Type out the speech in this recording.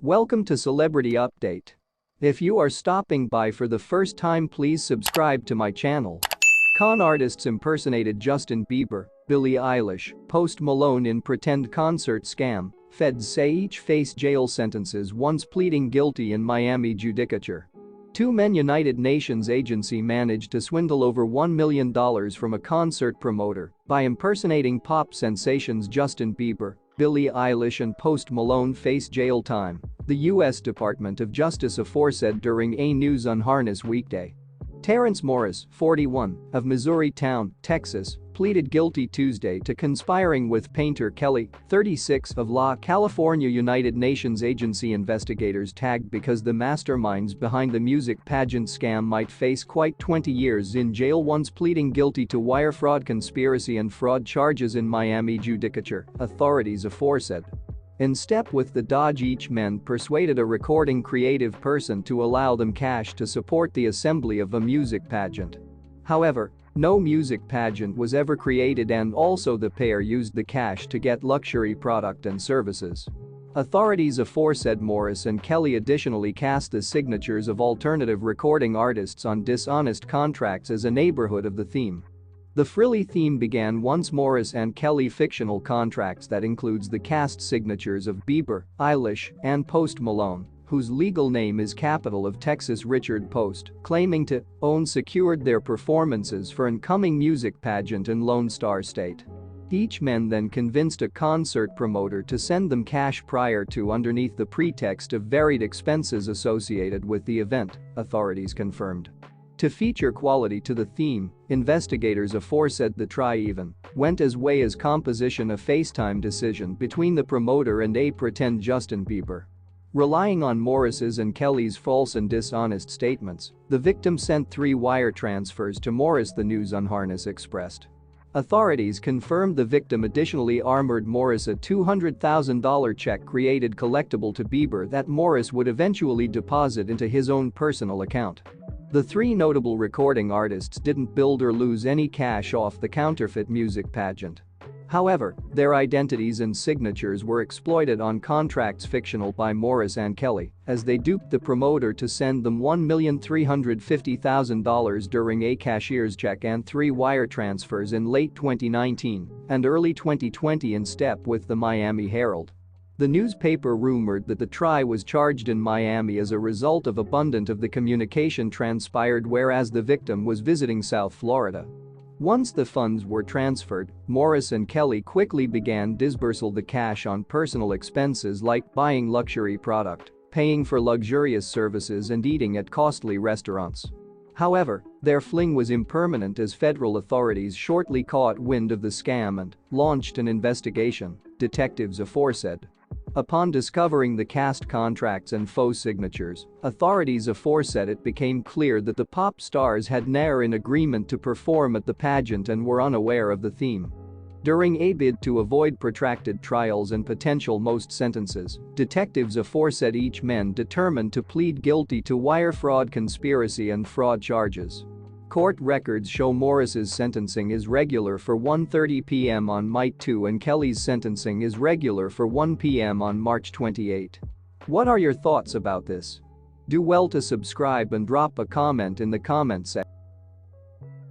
Welcome to Celebrity Update. If you are stopping by for the first time, please subscribe to my channel. Con artists impersonated Justine Bieber, Billie Eilish, Post Malone in pretend concert scam. Feds say each face jail sentences once pleading guilty in Miami judicature. Two men. United Nations agency managed to swindle over $1 million from a concert promoter by impersonating pop sensations Justine Bieber, Billie Eilish and Post Malone face jail time, the U.S. Department of Justice aforesaid during a News Unharnessed weekday. Terrence Morris, 41, of Missouri Town, Texas, pleaded guilty Tuesday to conspiring with painter Kelly, 36, of La California. United Nations agency investigators tagged because the masterminds behind the music pageant scam might face quite 20 years in jail, once pleading guilty to wire fraud, conspiracy and fraud charges in Miami judicature, authorities aforesaid. In step with the dodge, each men persuaded a recording creative person to allow them cash to support the assembly of a music pageant. However, no music pageant was ever created, and also the pair used the cash to get luxury product and services. Authorities aforesaid Morris and Kelly additionally cast the signatures of alternative recording artists on dishonest contracts as a neighborhood of the theme. The frilly theme began once Morris and Kelly fictional contracts that includes the cast signatures of Bieber, Eilish, and Post Malone, whose legal name is capital of Texas Richard Post, claiming to own secured their performances for an coming music pageant in Lone Star State. Each man then convinced a concert promoter to send them cash prior to, underneath the pretext of varied expenses associated with the event, authorities confirmed. To feature quality to the theme, investigators aforesaid the try-even went as way as composition a FaceTime decision between the promoter and a pretend Justine Bieber. Relying on Morris's and Kelly's false and dishonest statements, the victim sent 3 wire transfers to Morris, the News Unharnessed expressed. Authorities confirmed the victim additionally armored Morris a $200,000 check created collectible to Bieber that Morris would eventually deposit into his own personal account. The 3 notable recording artists didn't build or lose any cash off the counterfeit music pageant. However, their identities and signatures were exploited on contracts fictional by Morris and Kelly as they duped the promoter to send them $1,350,000 during a cashier's check and 3 wire transfers in late 2019 and early 2020, in step with the Miami Herald. The newspaper rumored that the try was charged in Miami as a result of abundant of the communication transpired whereas the victim was visiting South Florida. Once the funds were transferred, Morris and Kelly quickly began disbursing the cash on personal expenses like buying luxury product, paying for luxurious services and eating at costly restaurants. However, their fling was impermanent as federal authorities shortly caught wind of the scam and launched an investigation, detectives aforesaid. Upon discovering the cast contracts and faux signatures, authorities aforesaid it became clear that the pop stars had ne'er in agreement to perform at the pageant and were unaware of the theme. During a bid to avoid protracted trials and potential most sentences, detectives aforesaid each men determined to plead guilty to wire fraud, conspiracy and fraud charges. Court records show Morris's sentencing is regular for 1:30 p.m. on May 2 and Kelly's sentencing is regular for 1 p.m. on March 28. What are your thoughts about this? Do well to subscribe and drop a comment in the comment section.